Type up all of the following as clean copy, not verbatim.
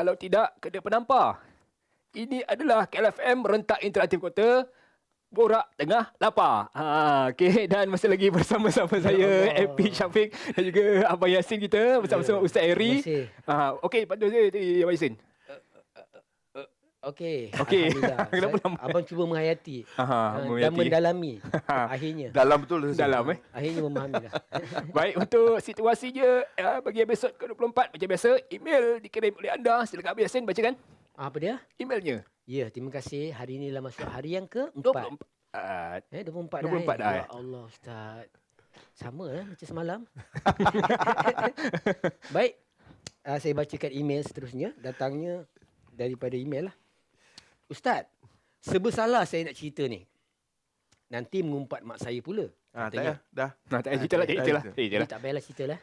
Kalau tidak, kena penampar. Ini adalah KLFM Rentak Interaktif Kota. Borak Tengah Lapar. Okey, dan masih lagi bersama-sama saya, FP Syafiq dan juga Abang Yasin kita bersama-sama Ustaz Eri. Okey, patut saya Abang Yasin. Okey, Okey. Alhamdulillah. Kenapa lama? Abang cuba menghayati dan menghayati. mendalami akhirnya. Dalam betul Ustaz. Dalam Akhirnya memahami dah. Baik, untuk situasinya bagi episod ke-24 macam biasa, email dikirim oleh anda. Silakan Abang Yasin bacakan Apa dia? emailnya. Ya, terima kasih. Hari ini lah masuk hari yang ke-4. 24. 24 24 dah. Ya Allah, Ustaz. Sama lah macam semalam. Baik. Saya bacakan email seterusnya. Datangnya daripada email lah. Ustaz, serba saya nak cerita ni. Nanti mengumpat mak saya pula. Tak payah, dah. Tak payah cerita lah. Jadi tak payahlah cerita lah.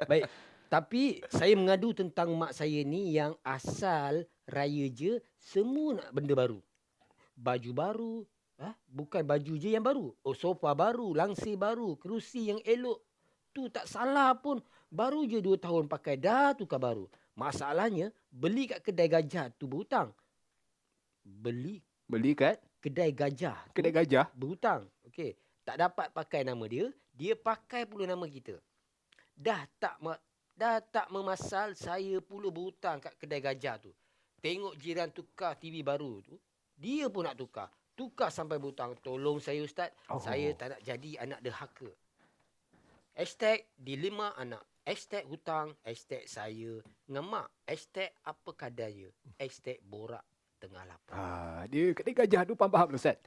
Baik. Tapi saya mengadu tentang mak saya ni yang asal raya je semua nak benda baru. Baju baru. Bukan baju je yang baru. Sofa baru, langsir baru, kerusi yang elok. Tu tak salah pun. Baru je 2 tahun pakai dah tukar baru. Masalahnya beli kat kedai gajah tu berhutang. Beli kat kedai gajah. kedai gajah. Berhutang. Okey. Tak dapat pakai nama dia. Dia pakai pula nama kita. Dah tak memasal saya pula berhutang kat kedai gajah tu. Tengok jiran tukar TV baru tu. Dia pun nak tukar. Tukar sampai berhutang. Tolong saya Ustaz. Saya tak nak jadi anak derhaka. #dilema anak. #hutang. #saya ngemak. #apa kadanya. #borak tengah lapar. Dia kedai gajah tu faham Ustaz.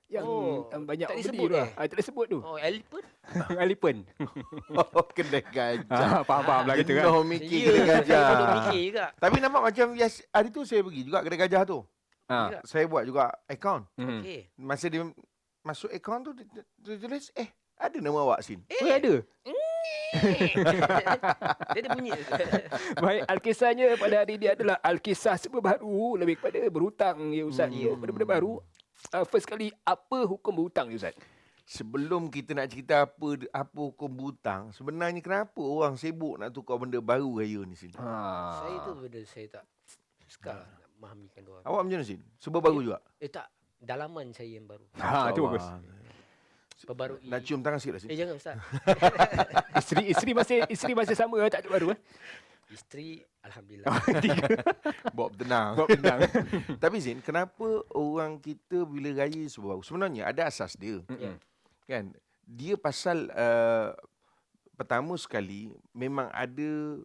Yang banyak tak beli disebut tu. Tak disebut tu. Elephant? Elephant. Kedai gajah. Faham lah kita kan. Jenuh mikir kedai gajah. Saya duduk mikir juga. Tapi nampak macam hari tu saya pergi juga kedai gajah tu. Saya buat juga akaun. Okey. Masa dia masuk akaun tu, dia tulis, ada nama awak Sin. Ada. Dia ada bunyi. Baik, Alkisahnya pada hari ini adalah Alkisah serba baru. Lebih kepada berhutang ya Ustaz. Benda-benda baru. First kali, apa hukum berhutang ya Ustaz? Sebelum kita nak cerita apa hukum berhutang, sebenarnya kenapa orang sibuk nak tukar benda baru raya ni Sin? Saya tu benda saya tak suka nak memahamikan orang. Awak macam mana Sin? Serba baru juga? Tak. Dalaman saya yang baru. Itu bagus. Perbarui. Nak cium tangan sikit lah Sin? Jangan Ustaz. Isteri masih sama tak ada baru Isteri, Alhamdulillah. Bawa tenang. Tapi Zin, kenapa orang kita bila raya serba baru? Sebenarnya ada asas dia. Kan? Dia pasal pertama sekali memang ada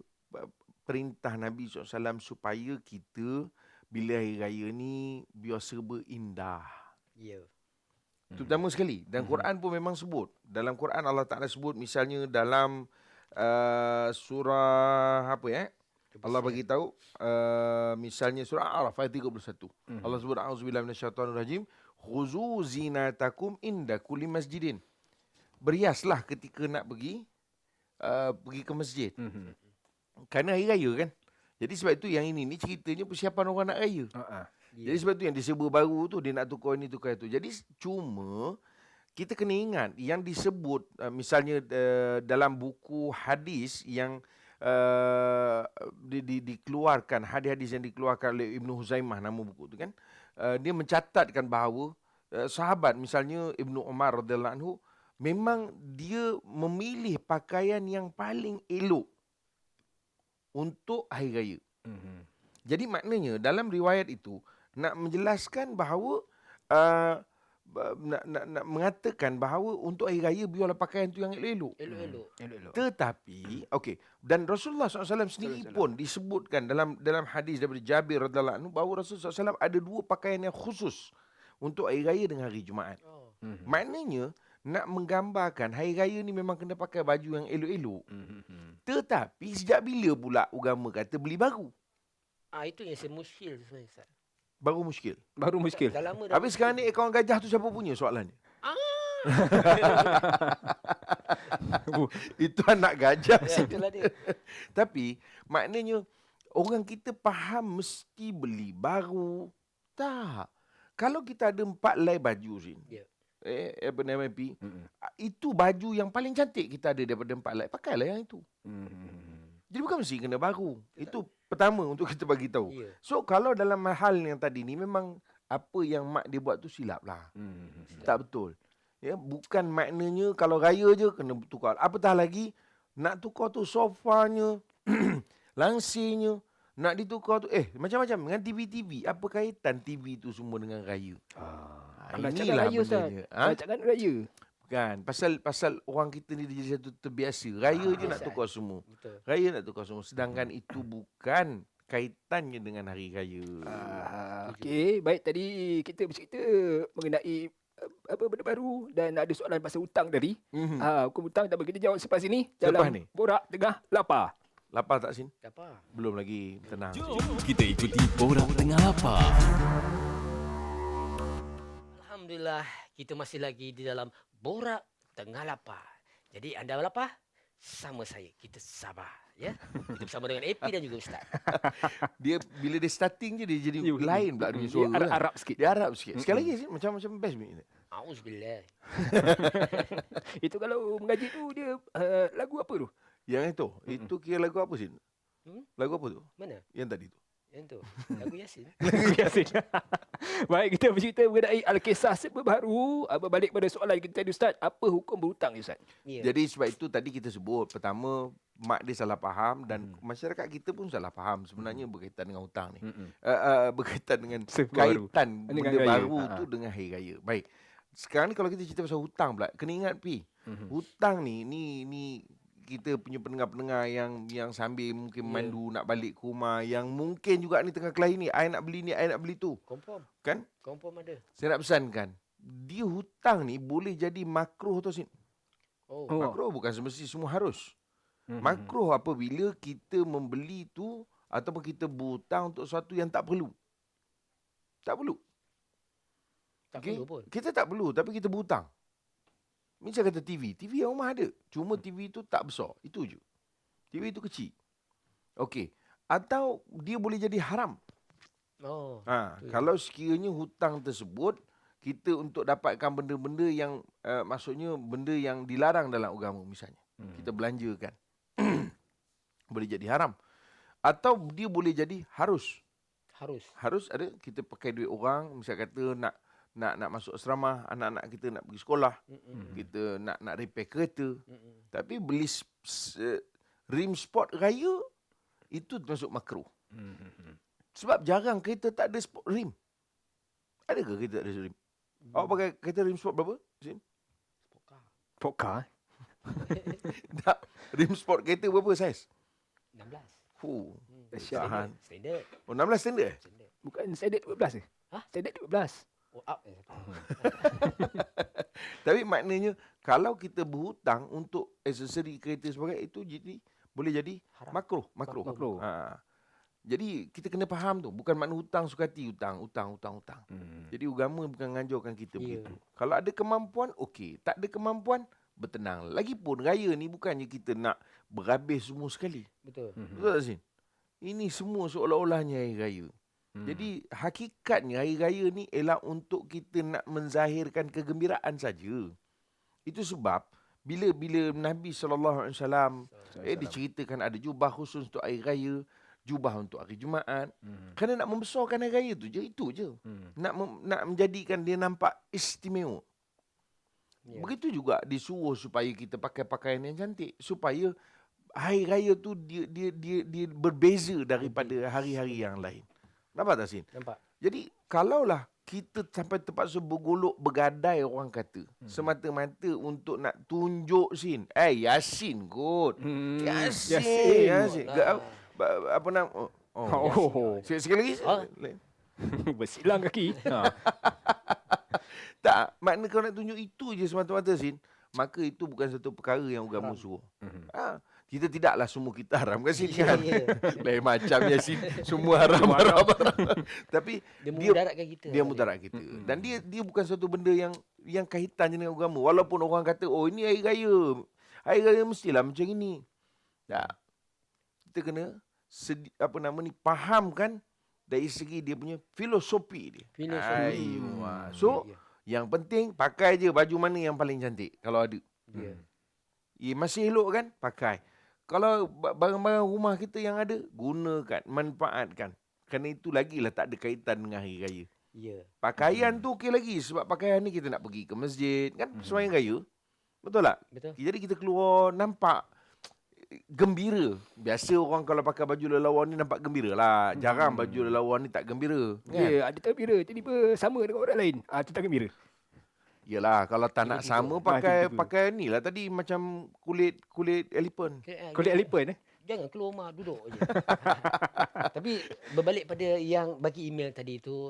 perintah Nabi SAW supaya kita bila hari raya ni biar serba indah. Ya. Itu pertama sekali. Dan Quran pun memang sebut. Dalam Quran Allah Ta'ala sebut misalnya dalam surah apa Allah bagi tahu misalnya surah Al-A'raf ayat 31. Allah sebut a'udzubillahi minasyaitonirrajim, khuzu zinatakum inda kulli masjidin. Berhiaslah ketika nak pergi ke masjid. Kerana hari raya kan. Jadi sebab itu yang ini ceritanya persiapan orang nak raya. Jadi sebab tu yang diserba baru tu dia nak tukar ini tukar itu. Jadi cuma kita kena ingat yang disebut misalnya dalam buku hadis yang dikeluarkan, hadis-hadis yang dikeluarkan oleh Ibnu Huzaimah nama buku tu kan, dia mencatatkan bahawa sahabat misalnya Ibnu Umar radhiyallahu anhu memang dia memilih pakaian yang paling elok untuk hari raya. Jadi maknanya dalam riwayat itu nak menjelaskan bahawa nak mengatakan bahawa untuk hari raya biarlah pakaian tu yang elok-elok. Elok-elok. Tetapi dan Rasulullah SAW sendiri pun disebutkan dalam hadis daripada Jabir radhiyallahu anhu bahawa Rasulullah SAW ada 2 pakaian yang khusus untuk hari raya dengan hari Jumaat. Maknanya nak menggambarkan hari raya ni memang kena pakai baju yang elok-elok. Tetapi sejak bila pula agama kata beli baru? Itu yang saya muskil sebenarnya Ustaz. Baru muskil. Dah lama dah. Habis sekarang ni akaun gajah tu siapa punya soalannya? Itu anak gajah. Itulah dia. Tapi maknanya orang kita faham mesti beli baru. Tak. Kalau kita ada 4 helai baju Zin. Ya. Apa nama MP? Itu baju yang paling cantik kita ada daripada 4 helai. Pakailah yang itu. Jadi bukan mesti kena baru. Itu pertama untuk kita bagi tahu. Ya. So kalau dalam hal yang tadi ni memang apa yang mak dia buat tu silap lah. Tak betul. Ya, bukan maknanya kalau raya je kena tukar. Apatah lagi nak tukar tu sofanya, langsirnya, nak ditukar tu macam-macam dengan TV. Apa kaitan TV tu semua dengan raya? Rancangan raya, Ustaz. bendanya. Rancangan raya. Kan, pasal orang kita ni dia jadi satu terbiasa. Raya je nak biasa. tukar semua. Betul. Raya nak tukar semua. Sedangkan itu bukan kaitannya dengan hari raya. Okey, baik, tadi kita bercerita mengenai apa benda baru dan ada soalan pasal hutang tadi. Hukum hutang tak apa, kita jawab selepas ini Selepas dalam ni? Borak Tengah Lapar. Lapar tak Sin? Tak apa. Belum lagi. Tenang. Jom kita ikuti Borak Tengah Lapar. Alhamdulillah, kita masih lagi di dalam Borak Tengah Lapar. Jadi anda lapar? Sama saya. Kita sabar. Ya? Kita bersama dengan AP dan juga Ustaz. Bila dia starting je dia jadi Ya, lain pula dia dia suara. kan? Arab sikit. Dia Arab sikit. Sekali lagi Sin, macam best ni. Auzubillah. Itu kalau mengaji tu dia lagu apa tu? Yang itu kira lagu apa Sin? Lagu apa tu? Mana? Yang tadi tu. Yang tu. Lagu Yasin. Lagu Yasin. Baik, kita bercerita mengenai Al-Kisah baru. Balik pada soalan kita tadi, Ustaz. Apa hukum berhutang, Ustaz? Ya. Jadi sebab itu tadi kita sebut pertama mak dia salah faham dan masyarakat kita pun salah faham sebenarnya berkaitan dengan hutang ni. Berkaitan dengan Baru. kaitan Dengan benda raya. baru tu dengan hari raya. Baik. Sekarang ni kalau kita cerita pasal hutang pula, kena ingat hutang ni kita punya pendengar-pendengar yang sambil mungkin mandu nak balik ke rumah, yang mungkin juga ni tengah kelahi ni, I nak beli ni, I nak beli tu. Confirm. Kan? Confirm ada. Saya nak pesankan, dia hutang ni boleh jadi makruh tau Sin. Oh. Makruh bukan semesti semua harus. Makruh apabila kita membeli tu ataupun kita berhutang untuk sesuatu yang tak perlu. Tak perlu. Tak Okey? perlu pun. Kita tak perlu tapi kita berhutang. Macam kata TV. TV yang rumah ada. Cuma TV tu tak besar. Itu je. TV tu kecil. Okey. Atau dia boleh jadi haram. Oh. Kalau sekiranya hutang tersebut kita untuk dapatkan benda-benda yang maksudnya benda yang dilarang dalam agama misalnya. Kita belanjakan. Boleh jadi haram. Atau dia boleh jadi harus. Harus ada kita pakai duit orang, misal kata nak masuk asrama, anak-anak kita nak pergi sekolah. Kita nak repair kereta. Tapi beli rim sport raya itu termasuk makruh. Sebab jarang kereta tak ada sport rim. Adakah kereta tak ada rim? Awak pakai kereta rim sport berapa? Sim? Vodka. Tak. Rim sport kereta berapa saiz? 16. Tahan. Standard. Oh, 16 standard Standard. Bukan standard 12 ke? Standard 12. Oh, up. Tapi maknanya kalau kita berhutang untuk aksesori kereta sebagai itu jadi boleh jadi Haram. makruh. Makruh. Jadi kita kena faham tu, bukan makna hutang suka hati hutang. Jadi agama bukan menganjurkan kita begitu. Kalau ada kemampuan okey, tak ada kemampuan bertenang. Lagipun raya ni bukannya kita nak berhabis semua sekali. Betul. Betul tak Sin? Ini semua seolah-olahnya hari raya. Jadi hakikatnya hari raya ni ialah untuk kita nak menzahirkan kegembiraan saja. Itu sebab bila Nabi SAW diceritakan ada jubah khusus untuk hari raya, jubah untuk hari Jumaat. Kerana nak membesarkan hari raya tu je, itu je. Nak menjadikan dia nampak istimewa. Ya. Begitu juga disuruh supaya kita pakai pakaian yang cantik supaya hari raya tu dia berbeza daripada hari-hari yang lain. Nampak tak Sin? Nampak. Jadi kalaulah kita sampai terpaksa bergolok bergadai orang kata semata-mata untuk nak tunjuk Sin. Yasin kot. Yasin. Apa nama? Sekali lagi. Bersilang kaki. Tak, makna kau nak tunjuk itu je semata-mata Sin, maka itu bukan satu perkara yang agama suruh. Kita tidaklah semua kita haram kan Sin kan. Lain macam Yasin, semua haram. Tapi Dia mudaratkan kita. Dia mudarat kita. Dan dia bukan satu benda yang kaitan dengan agama. Walaupun orang kata, oh ini hari raya. Hari raya mestilah macam ini. Tak. Kita kena fahamkan dari segi dia punya filosofi dia. So, yang penting pakai je baju mana yang paling cantik kalau ada. Masih elok kan? Pakai. kalau barang-barang rumah kita yang ada, gunakan, manfaatkan. Kerana itu lagilah tak ada kaitan dengan hari raya. Ya. Pakaian tu okey lagi. Sebab pakaian ni kita nak pergi ke masjid. Kan sembahyang raya. Betul tak? Betul. Jadi kita keluar nampak gembira. Biasa orang kalau pakai baju lelawar ni nampak gembira lah. Jarang baju lelawar ni tak gembira. Kan? Ya, ada tak gembira. Tiba-tiba sama dengan orang lain. Tu tak gembira. Yelah, kalau tak nak sama pakai tiba-tiba. pakai ni lah tadi macam kulit elephant. Kulit elephant Jangan keluar rumah, duduk je. Tapi berbalik pada yang bagi email tadi tu,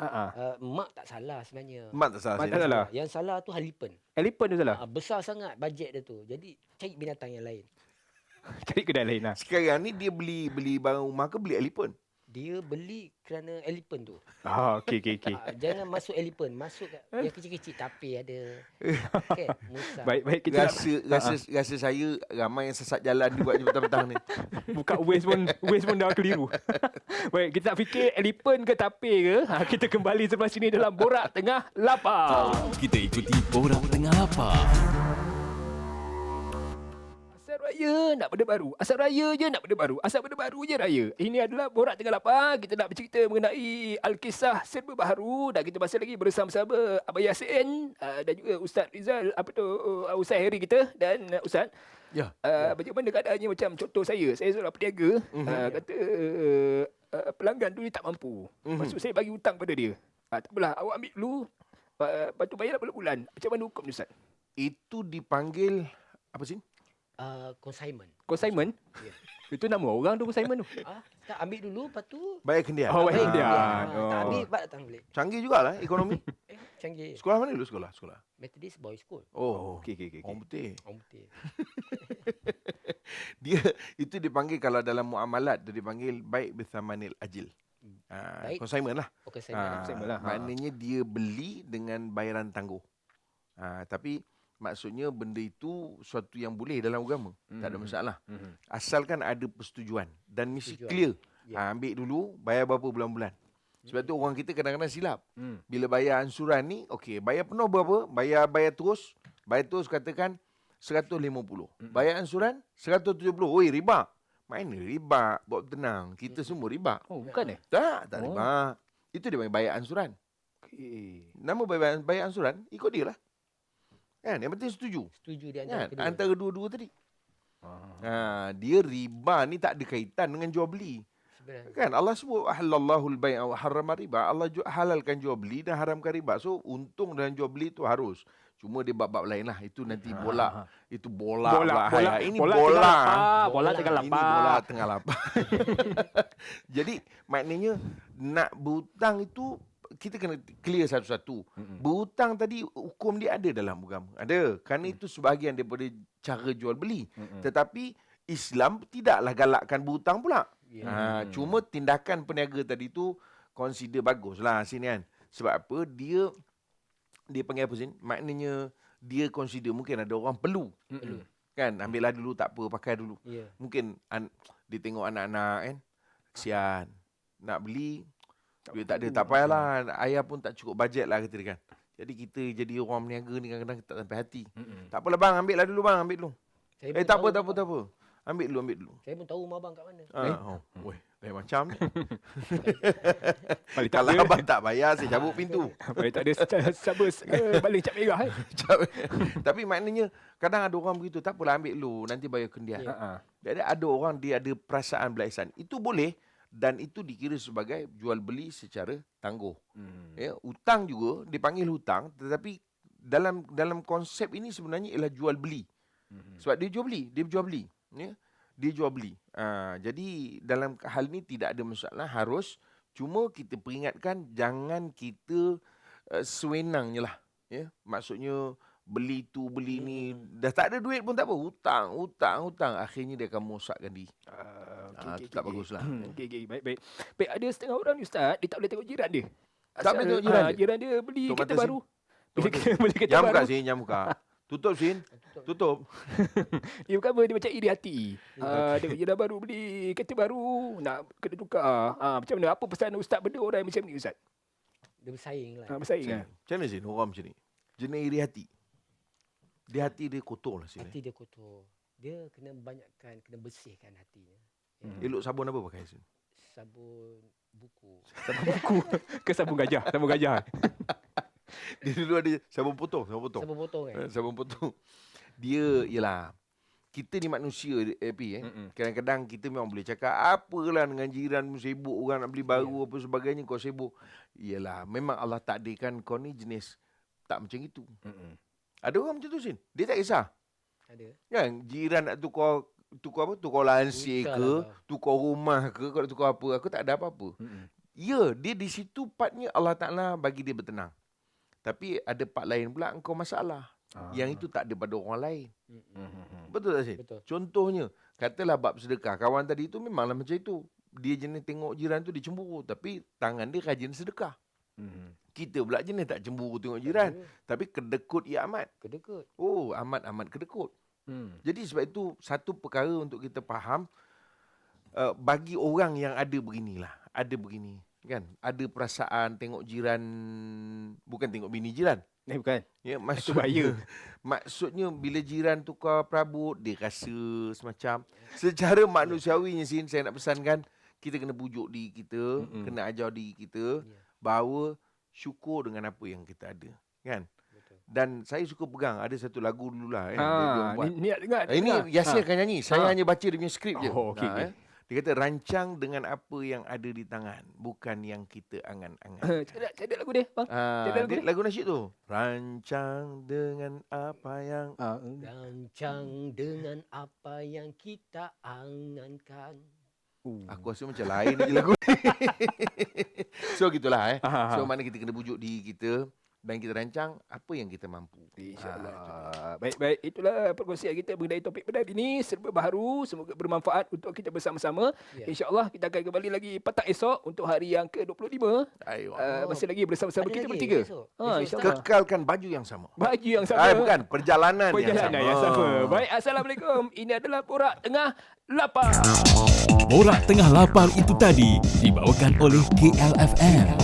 mak tak salah sebenarnya. Mak tak salah. Mak Mak tak salah. Yang salah tu halipen. Elephant tu salah. Besar sangat bajet dia tu. Jadi cari binatang yang lain. Cari kedai lain lah. Sekarang ni dia beli barang rumah ke beli elephant? Dia beli kerana elephant tu. Okey. Jangan masuk elephant, masuk yang kecil-kecil tapi ada. Okay, Musa. Baik kita Rasa saya ramai yang sesat jalan dibuat je petang-petang ni. buka Waze pun dah keliru. Baik, kita nak fikir elephant ke tapir ke? Kita kembali sebelah sini dalam Borak Tengah Lapar. Kita ikuti Borak Tengah Lapar. Asal raya nak benda baru. Asal raya je nak benda baru. Asal benda baru je raya. Ini adalah Borak Tengah Lapar. Kita nak bercerita mengenai Alkisah serba baharu. Dan kita masih lagi bersama-sama Abang Yasin dan juga Ustaz Rizal. Ustaz Heri kita. Dan Ustaz. Ya. Bagaimana keadaannya macam contoh saya. Saya seorang peniaga. Kata pelanggan tu dia tak mampu. Maksud saya bagi hutang pada dia. Tak apalah. Awak ambil dulu. Lepas tu bayar bulan-bulan. Macam mana hukum ni Ustaz? Itu dipanggil apa sih? Consignment. Consignment? Ya. Itu nama orang tu consignment tu. Tak ambil dulu, lepas tu Bayar kendian. Oh, bayar kendian. tak ambil, lepas datang balik. Canggih jugalah ekonomi. Canggih. Sekolah mana dulu sekolah? Methodist Boys School. Oh, Okey. orang putih. Orang putih. Dia itu dipanggil kalau dalam muamalat dia dipanggil baik bithamanil ajil. Baik. Consignment lah. Consignment. lah. Maknanya dia beli dengan bayaran tangguh. Tapi maksudnya benda itu suatu yang boleh dalam agama. Tak ada masalah. Asalkan ada persetujuan dan mesti clear. Ambil dulu, bayar berapa bulan-bulan. Sebab tu orang kita kadang-kadang silap. Bila bayar ansuran ni, okey, bayar penuh berapa? Bayar terus. Bayar terus katakan 150. Bayar ansuran 170. Oi, riba. Mana riba? Buat tenang. Kita semua riba. Oh, bukan Tak riba. Itu dia panggil bayar ansuran. Okey. Nama bayar ansuran, ikut dia lah. Kan? Yang penting setuju. Setuju di antara Kan? kedua. Antara dua-dua tadi. Dia riba ni tak ada kaitan dengan jual beli. Sebenarnya. Kan Allah sebut ahallallahul bai'a wa harrama riba. Allah halalkan jual beli dan haramkan riba. So untung dalam jual beli tu harus. Cuma dia bab-bab lain lah. Itu nanti bola. Itu bola. Ini bola. Bola tengah lapar. Ini bola tengah lapar. Jadi maknanya nak berhutang itu kita kena clear satu-satu. Berhutang tadi hukum dia ada dalam agama. Ada. Kerana itu sebahagian daripada cara jual beli. Tetapi Islam tidaklah galakkan berhutang pula. Cuma tindakan peniaga tadi tu consider baguslah sini kan. Sebab apa? Dia panggil apa sini? Maknanya dia consider mungkin ada orang perlu. Kan? Ambillah dulu tak apa, pakai dulu. Ya. Mungkin dia tengok anak-anak kan. Kesian. Nak beli duit tak ada, tak payahlah. Ayah pun tak cukup bajet lah kata dia kan. Jadi kita jadi orang meniaga ni kadang-kadang tak sampai hati. Tak apalah bang, ambil lah dulu bang, ambil dulu. Saya pun Tak tahu apa. Ambil dulu. Saya pun tahu rumah abang kat mana. Weh, lain macam ni. Balik tak Kalau ada. abang tak bayar, saya cabut pintu. Balik tak ada sabar balik cap merah. Tapi maknanya kadang ada orang begitu, tak apalah ambil dulu, nanti bayar kendian. Jadi ada orang dia ada perasaan belas ihsan. Itu boleh dan itu dikira sebagai jual beli secara tangguh. Ya, hutang juga dipanggil hutang, tetapi dalam konsep ini sebenarnya ialah jual beli. Sebab dia jual beli, ya. Dia jual beli. Jadi dalam hal ini tidak ada masalah, harus cuma kita peringatkan jangan kita sewenangnya lah, ya. Maksudnya beli tu beli ni dah tak ada duit pun tak apa, hutang akhirnya dia akan merosakkan diri. Itu tak baguslah. Okey, baik. Baik, ada setengah orang ni Ustaz, dia tak boleh tengok jiran dia. Tak boleh tengok jiran dia? Jiran dia beli Tok kereta mata baru. Beli kereta Jam baru. buka sini, jam buka. Tutup Sin. Tutup. Dia bukan apa, dia macam iri hati. Dia jiran baru beli kereta baru, nak kena tukar. Macam mana? Apa pesan Ustaz benda orang macam ni Ustaz? Dia bersaing lah. Bersaing lah. Macam mana Sin orang macam ni? Jenis iri hati. Dia hati dia kotor lah Sin. Hati dia kotor. dia kena banyakkan, kena bersihkan hatinya. Elok sabun apa pakai? Sabun buku. Sabun buku ke sabun gajah? Sabun gajah. Dia dulu ada sabun potong. Sabun potong kan. Sabun potong. Dia, yelah, kita ni manusia, P. Kadang-kadang kita memang boleh cakap, apalah dengan jiran sibuk, orang nak beli baru, apa sebagainya, kau sibuk. Yelah, memang Allah takdirkan kau ni jenis tak macam itu. Ada orang macam tu, Sin. Dia tak kisah. Ada. Kan, jiran nak tukar apa? Tukar lansir ke, tukar rumah ke, kalau tukar apa, aku tak ada apa-apa. Ya, dia di situ partnya Allah Ta'ala bagi dia bertenang. Tapi ada part lain pula engkau masalah. Yang itu tak ada pada orang lain. Betul tak, Syed? Betul. Contohnya, katalah bab sedekah. Kawan tadi tu memanglah macam itu. Dia jenis tengok jiran tu dia cemburu. Tapi tangan dia rajin sedekah. Kita pula jenis tak cemburu tengok jiran. Tapi kedekut ia amat. Kedekut. Oh, amat-amat kedekut. Jadi sebab itu satu perkara untuk kita faham, bagi orang yang ada beginilah, ada begini kan, ada perasaan tengok jiran, bukan tengok bini jiran. Bukan. Ya, Itu bahaya. maksudnya bila jiran tukar perabot, dia rasa semacam secara manusiawinya, Sin, saya nak pesankan, kita kena pujuk diri kita, kena ajar diri kita bahawa syukur dengan apa yang kita ada, kan? Dan saya suka pegang ada satu lagu dululah Ni nak dengar. ini Yasir akan nyanyi. Saya hanya baca dia punya skrip je. Oh, okey. Dia kata rancang dengan apa yang ada di tangan, bukan yang kita angan-angan. Cakap lagu dia, bang. Cakap Lagu nasyid tu. Rancang dengan apa yang Rancang dengan apa yang kita angankan. aku rasa macam lain lagi lagu ni. So gitulah So mana kita kena bujuk diri kita dan kita rancang apa yang kita mampu. InsyaAllah. Baik. Itulah perkongsian kita mengenai topik pada hari ini. Serba baharu. Semoga bermanfaat untuk kita bersama-sama. InsyaAllah kita akan kembali lagi petang esok untuk hari yang ke-25. Masih lagi bersama-sama kita bertiga. InsyaAllah. Kekalkan baju yang sama. Baju yang sama. Bukan, perjalanan yang sama. Baik, Assalamualaikum. Ini adalah Borak Tengah Lapar. Borak Tengah Lapar itu tadi dibawakan oleh KLFM.